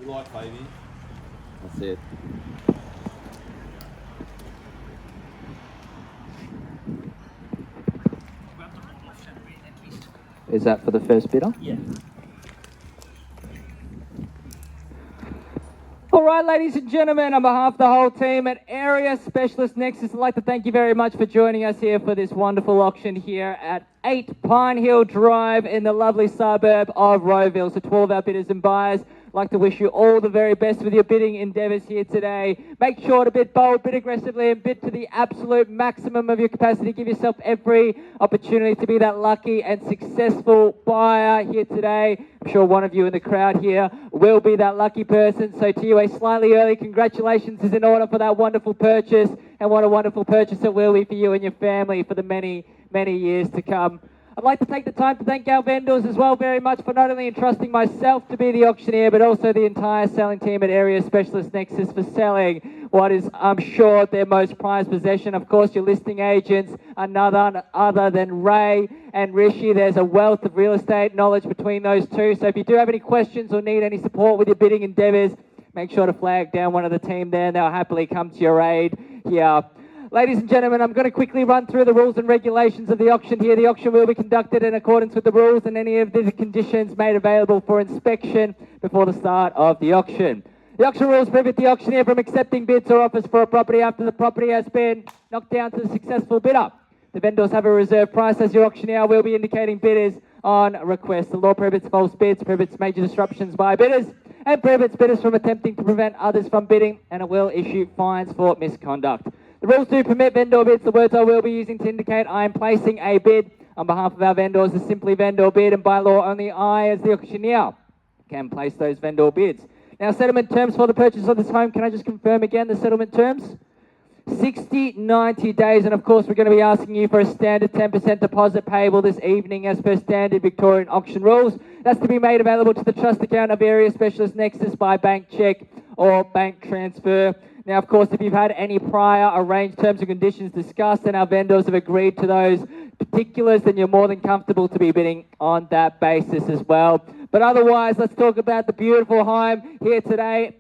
Like baby. That's it. Is that for the first bidder? Yeah. All right, ladies and gentlemen, on behalf of the whole team at Area Specialist Nexus, I'd like to thank you very much for joining us here for this wonderful auction here at 8 Pine Hill Drive in the lovely suburb of Rowville. So to all of our bidders and buyers, I'd like to wish you all the very best with your bidding endeavours here today. Make sure to bid bold, bid aggressively, and bid to the absolute maximum of your capacity. Give yourself every opportunity to be that lucky and successful buyer here today. I'm sure one of you in the crowd here will be that lucky person. So to you, a slightly early congratulations is in order for that wonderful purchase, and what a wonderful purchase it will be for you and your family for the many years to come. I'd like to take the time to thank our vendors as well very much for not only entrusting myself to be the auctioneer, but also the entire selling team at Area Specialist Nexus for selling what is, I'm sure, their most prized possession. Of course, your listing agents are none other than Ray and Rishi. There's a wealth of real estate knowledge between those two. So if you do have any questions or need any support with your bidding endeavours, make sure to flag down one of the team there and they'll happily come to your aid here. Ladies and gentlemen, I'm going to quickly run through the rules and regulations of the auction here. The auction will be conducted in accordance with the rules and any of the conditions made available for inspection before the start of the auction. The auction rules prohibit the auctioneer from accepting bids or offers for a property after the property has been knocked down to the successful bidder. The vendors have a reserve price as your auctioneer will be indicating bidders on request. The law prohibits false bids, prohibits major disruptions by bidders, and prohibits bidders from attempting to prevent others from bidding, and it will issue fines for misconduct. The rules do permit vendor bids. The words I will be using to indicate I am placing a bid on behalf of our vendors is simply vendor bid, and by law only I as the auctioneer can place those vendor bids. Now, settlement terms for the purchase of this home, can I just confirm again the settlement terms? 60, 90 days, and of course we're going to be asking you for a standard 10% deposit payable this evening as per standard Victorian auction rules. That's to be made available to the trust account of Area Specialist Nexus by bank cheque or bank transfer. Now, of course, if you've had any prior arranged terms and conditions discussed and our vendors have agreed to those particulars, then you're more than comfortable to be bidding on that basis as well. But otherwise, let's talk about the beautiful home here today,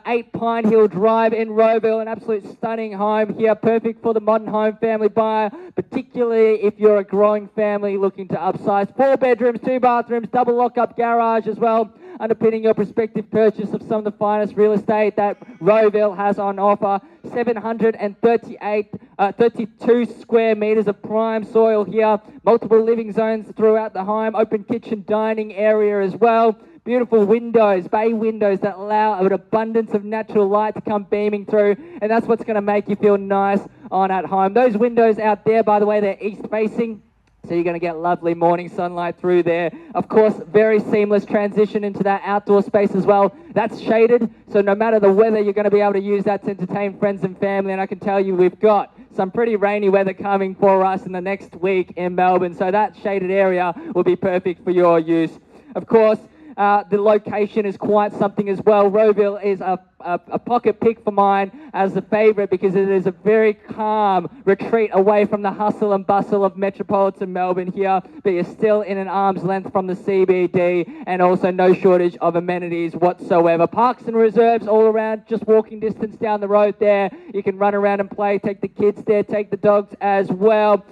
8 Pine Hill Drive in Rowville, an absolute stunning home here, perfect for the modern home family buyer, particularly if you're a growing family looking to upsize. 4 bedrooms, 2 bathrooms, double lock-up garage as well, underpinning your prospective purchase of some of the finest real estate that Rowville has on offer. 32 square metres of prime soil here, multiple living zones throughout the home, open kitchen dining area as well. Beautiful windows, bay windows that allow an abundance of natural light to come beaming through, and that's what's going to make you feel nice on at home. Those windows out there, by the way, they're east facing, so you're going to get lovely morning sunlight through there. Of course, very seamless transition into that outdoor space as well. That's shaded, so no matter the weather, you're going to be able to use that to entertain friends and family, and I can tell you we've got some pretty rainy weather coming for us in the next week in Melbourne, so that shaded area will be perfect for your use. Of course, the location is quite something as well. Rowville is a pocket pick for mine as a favourite because it is a very calm retreat away from the hustle and bustle of metropolitan Melbourne here, but you're still in an arm's length from the CBD and also no shortage of amenities whatsoever. Parks and reserves all around, just walking distance down the road there. You can run around and play, take the kids there, take the dogs as well.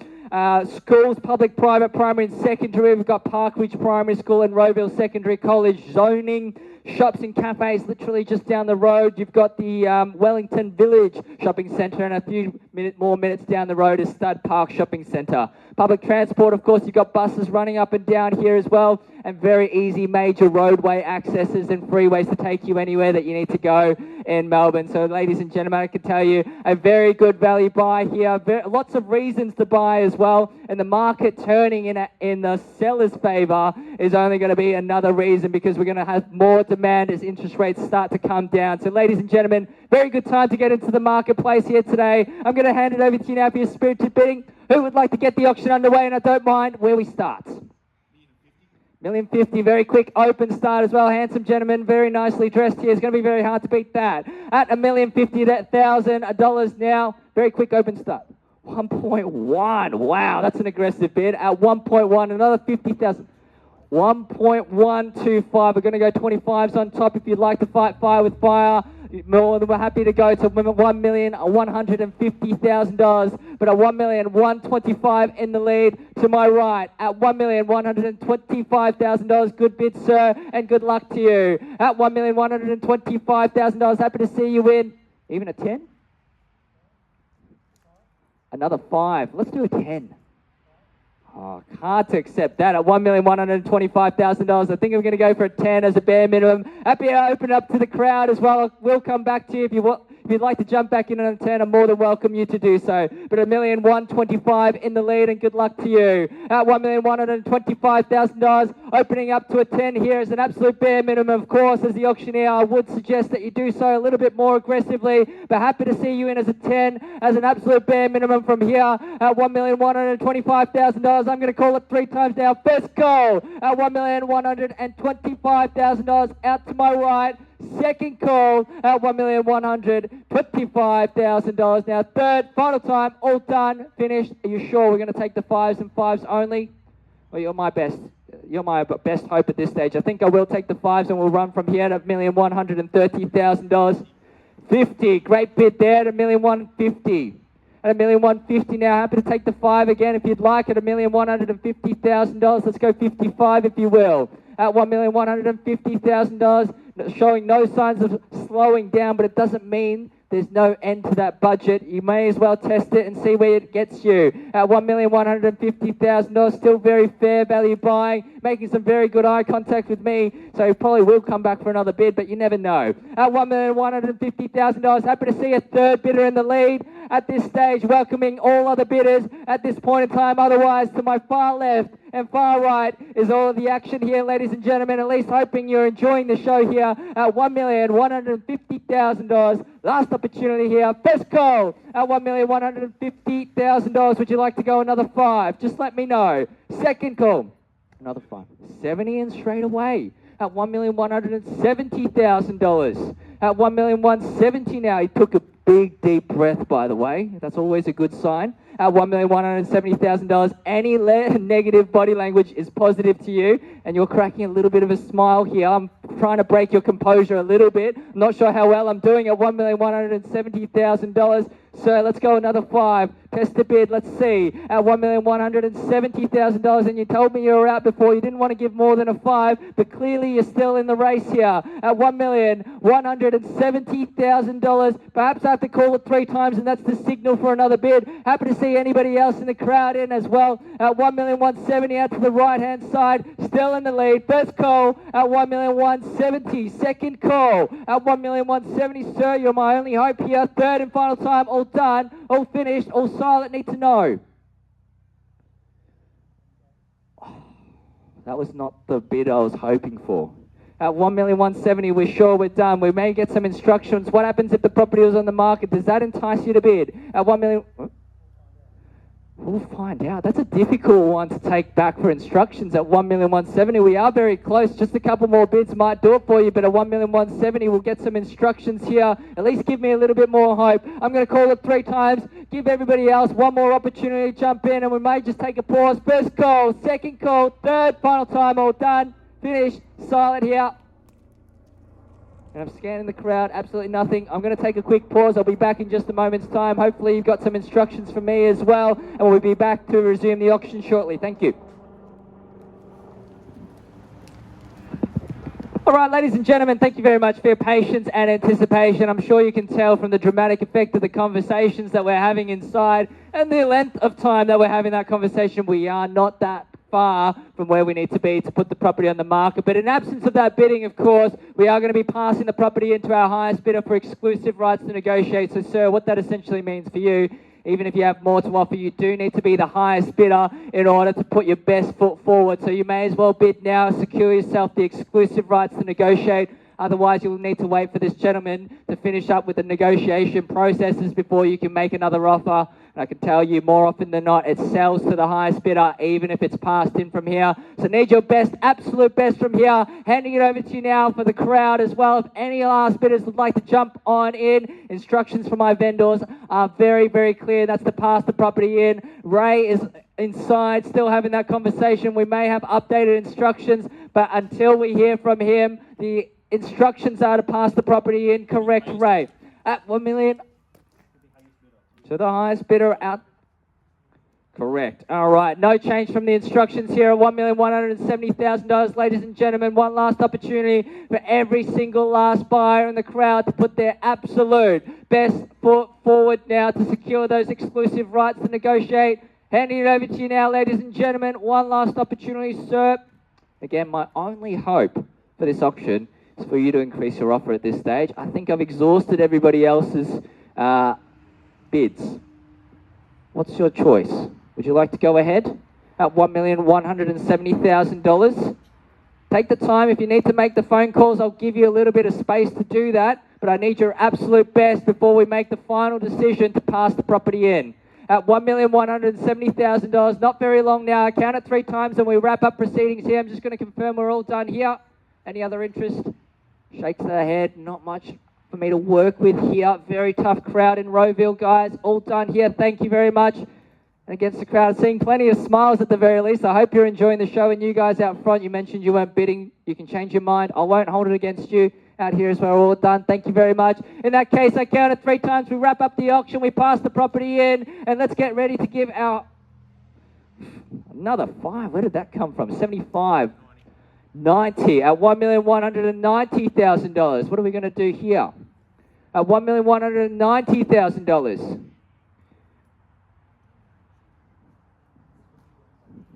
Schools, public, private, primary and secondary. We've got Parkridge Primary School and Rowville Secondary College zoning. Shops and cafes literally just down the road. You've got the Wellington Village Shopping Centre, and a few more minutes down the road is Stud Park Shopping Centre. Public transport, of course, you've got buses running up and down here as well, and very easy major roadway accesses and freeways to take you anywhere that you need to go in Melbourne. So, ladies and gentlemen, I can tell you a very good value buy here. Lots of reasons to buy as well, and the market turning in the seller's favour is only going to be another reason because we're going to have more demand as interest rates start to come down. So, ladies and gentlemen, very good time to get into the marketplace here today. I'm going to hand it over to you now for your spirited bidding. Who would like to get the auction underway? And I don't mind where we start. $1,050,000, very quick open start as well. Handsome gentleman, very nicely dressed here. It's going to be very hard to beat that. At $1,050,000 now, very quick open start. 1.1, wow, that's an aggressive bid. At 1.1, another 50,000. 1.125. We're going to go 25s on top if you'd like to fight fire with fire. More than we're happy to go to $1,150,000, but at $1,125,000 in the lead to my right at $1,125,000. Good bid, sir, and good luck to you. At $1,125,000, happy to see you in. Even a 10? Another 5. Let's do a 10. Oh, hard to accept that at $1,125,000. I think I'm going to go for a 10 as a bare minimum. Happy to open up to the crowd as well. We'll come back to you if you want. If you'd like to jump back in on a 10, I'm more than welcome you to do so. But $1,125,000 in the lead, and good luck to you. At $1,125,000, opening up to a 10 here is an absolute bare minimum, of course. As the auctioneer, I would suggest that you do so a little bit more aggressively, but happy to see you in as a 10, as an absolute bare minimum from here. At $1,125,000, I'm going to call it 3 times now. First call at $1,125,000 out to my right. Second call at $1,125,000. Now third, final time, all done, finished. Are you sure we're going to take the 5s and 5s only? Well, you're my best hope at this stage. I think I will take the 5s and we'll run from here at $1,130,000. 50, great bid there at $1,150,000. At $1,150,000 now, happy to take the 5 again if you'd like at $1,150,000. Let's go 55 if you will. At $1,150,000, showing no signs of slowing down, but it doesn't mean there's no end to that budget. You may as well test it and see where it gets you. At $1,150,000, still very fair value buying, making some very good eye contact with me, so he probably will come back for another bid, but you never know. At $1,150,000, happy to see a third bidder in the lead at this stage, welcoming all other bidders at this point in time. Otherwise, to my far left and far right is all of the action here, ladies and gentlemen. At least hoping you're enjoying the show here at $1,150,000. Last opportunity here. First call at $1,150,000. Would you like to go another 5? Just let me know. Second call, another 5. 70 and straight away at $1,170,000. At $1,170,000 now. He took a big deep breath, by the way. That's always a good sign. At $1,170,000, any negative body language is positive to you, and you're cracking a little bit of a smile here. I'm trying to break your composure a little bit. I'm not sure how well I'm doing at $1,170,000. So let's go another 5. Test the bid. Let's see. At $1,170,000, and you told me you were out before. You didn't want to give more than a 5, but clearly you're still in the race here. At $1,170,000, perhaps I have to call it 3 times, and that's the signal for another bid. Happy to see anybody else in the crowd in as well. At $1,170,000 out to the right-hand side, still in the lead. First call at $1,170,000. Second call at $1,170,000. Sir, you're my only hope here. Third and final time. All done, all finished, all silent, need to know. That was not the bid I was hoping for. At $1,170,000, we're sure we're done. We may get some instructions. What happens if the property was on the market? Does that entice you to bid? At $1 million... We'll find out. That's a difficult one to take back for instructions at $1,170,000. We are very close. Just a couple more bids might do it for you, but at $1,170,000, we'll get some instructions here. At least give me a little bit more hope. I'm going to call it 3 times. Give everybody else one more opportunity to jump in, and we may just take a pause. First call, second call, third, final time, all done. Finished. Silent here. And I'm scanning the crowd, absolutely nothing. I'm going to take a quick pause. I'll be back in just a moment's time. Hopefully you've got some instructions from me as well, and we'll be back to resume the auction shortly. Thank you. All right, ladies and gentlemen, thank you very much for your patience and anticipation. I'm sure you can tell from the dramatic effect of the conversations that we're having inside and the length of time that we're having that conversation. We are not that far from where we need to be to put the property on the market. But in absence of that bidding, of course, we are going to be passing the property into our highest bidder for exclusive rights to negotiate. So, sir, what that essentially means for you, even if you have more to offer, you do need to be the highest bidder in order to put your best foot forward. So you may as well bid now, secure yourself the exclusive rights to negotiate. Otherwise, you'll need to wait for this gentleman to finish up with the negotiation processes before you can make another offer. And I can tell you more often than not, it sells to the highest bidder, even if it's passed in from here. So need your best, absolute best from here. Handing it over to you now for the crowd as well. If any last bidders would like to jump on in, instructions from my vendors are very, very clear. That's to pass the property in. Ray is inside, still having that conversation. We may have updated instructions, but until we hear from him, the instructions are to pass the property in. Correct, Ray? At 1 million to the highest bidder out. Correct. All right. No change from the instructions here at $1,170,000. Ladies and gentlemen, one last opportunity for every single last buyer in the crowd to put their absolute best foot forward now to secure those exclusive rights to negotiate. Handing it over to you now, ladies and gentlemen. One last opportunity, sir. Again, my only hope for this auction is for you to increase your offer at this stage. I think I've exhausted everybody else's bids. What's your choice? Would you like to go ahead at $1,170,000? Take the time. If you need to make the phone calls, I'll give you a little bit of space to do that. But I need your absolute best before we make the final decision to pass the property in. At $1,170,000, not very long now. I count it 3 times and we wrap up proceedings here. I'm just going to confirm we're all done here. Any other interest? Shakes their head. Not much for me to work with here. Very tough crowd in Rowville, guys. All done here. Thank you very much. And against the crowd, seeing plenty of smiles at the very least. I hope you're enjoying the show. And you guys out front, you mentioned you weren't bidding. You can change your mind. I won't hold it against you. Out here as we're all done. Thank you very much. In that case, I counted 3 times. We wrap up the auction. We pass the property in. And let's get ready to give our... Another 5. Where did that come from? 75. 90 at $1,190,000. What are we going to do here? At $1,190,000.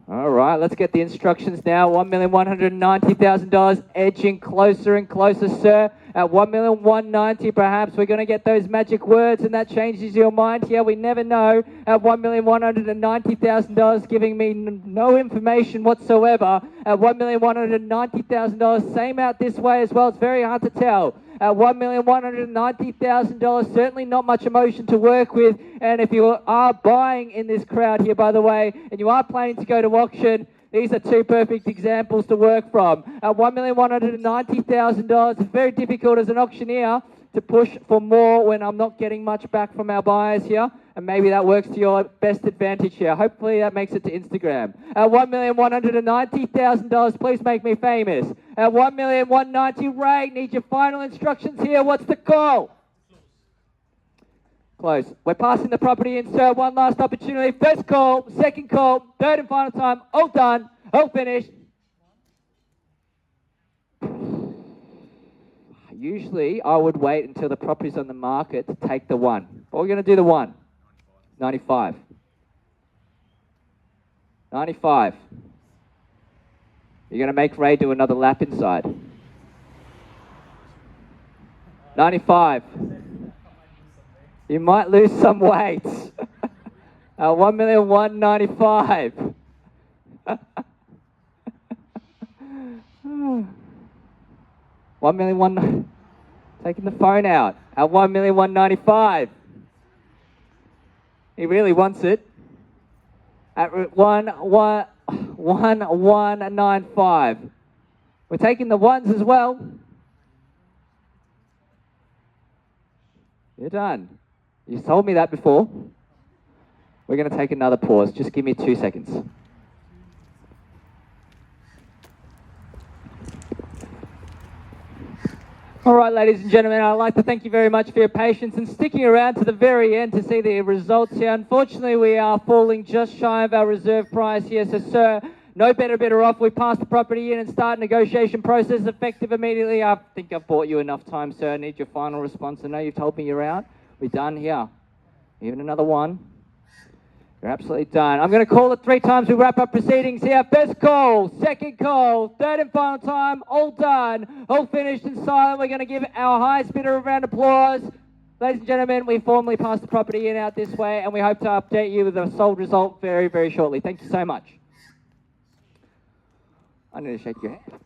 All right, let's get the instructions now. $1,190,000, edging closer and closer, sir. At $1,190,000, perhaps we're going to get those magic words, and that changes your mind here. We never know. At $1,190,000, giving me no information whatsoever. At $1,190,000, same out this way as well. It's very hard to tell. At $1,190,000, certainly not much emotion to work with. And if you are buying in this crowd here, by the way, and you are planning to go to auction, these are 2 perfect examples to work from. At $1,190,000, it's very difficult as an auctioneer to push for more when I'm not getting much back from our buyers here. And maybe that works to your best advantage here. Hopefully that makes it to Instagram. At $1,190,000, please make me famous. At $1,190,000, Ray, need your final instructions here. What's the call? Close. We're passing the property in, sir. One last opportunity. First call, second call, third and final time. All done. All finished. Usually I would wait until the property's on the market to take the 1. But we're going to do the 1. 95. 95. You're going to make Ray do another lap inside. 95. You might lose some weight. 1,195,000. 1,190,000. Taking the phone out. At 1,195,000. He really wants it. At 1,195,000. We're taking the 1s as well. You're done. You told me that before. We're going to take another pause. Just give me 2 seconds. All right, ladies and gentlemen, I'd like to thank you very much for your patience and sticking around to the very end to see the results here. Unfortunately, we are falling just shy of our reserve price here. So, sir, no better off. We pass the property in and start negotiation process effective immediately. I think I've bought you enough time, sir. I need your final response. I know you've told me you're out. We're done here. Even another 1. You're absolutely done. I'm going to call it 3 times. We wrap up proceedings here. First call, second call, third and final time. All done. All finished and silent. We're going to give our highest bidder a round of applause. Ladies and gentlemen, we formally pass the property in out this way, and we hope to update you with a sold result very, very shortly. Thank you so much. I'm going to shake your hand.